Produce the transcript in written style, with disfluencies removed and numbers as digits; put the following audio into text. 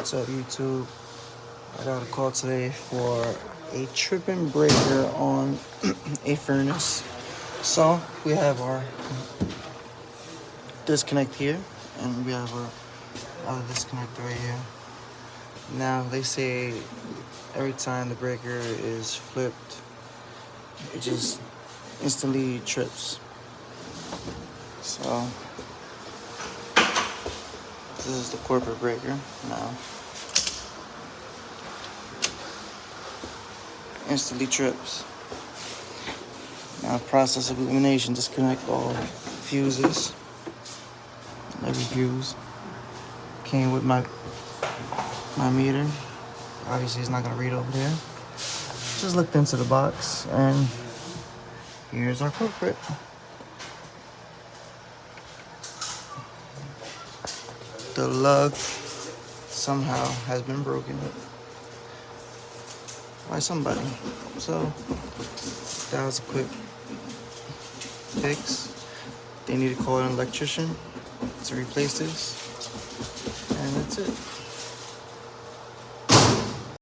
What's up, YouTube? I got a call today for a tripping breaker on a furnace. So we have our disconnect here, and we have our other disconnect right here. Now they say every time the breaker is flipped, it just instantly trips. So this is the corporate breaker now. Instantly trips. Now process of illumination, disconnect all fuses. Every fuse came with my meter. Obviously it's not gonna read over there. Just looked into the box and here's our culprit. The lug somehow has been broken by somebody. So that was a quick fix. They need to call an electrician to replace this, and that's it.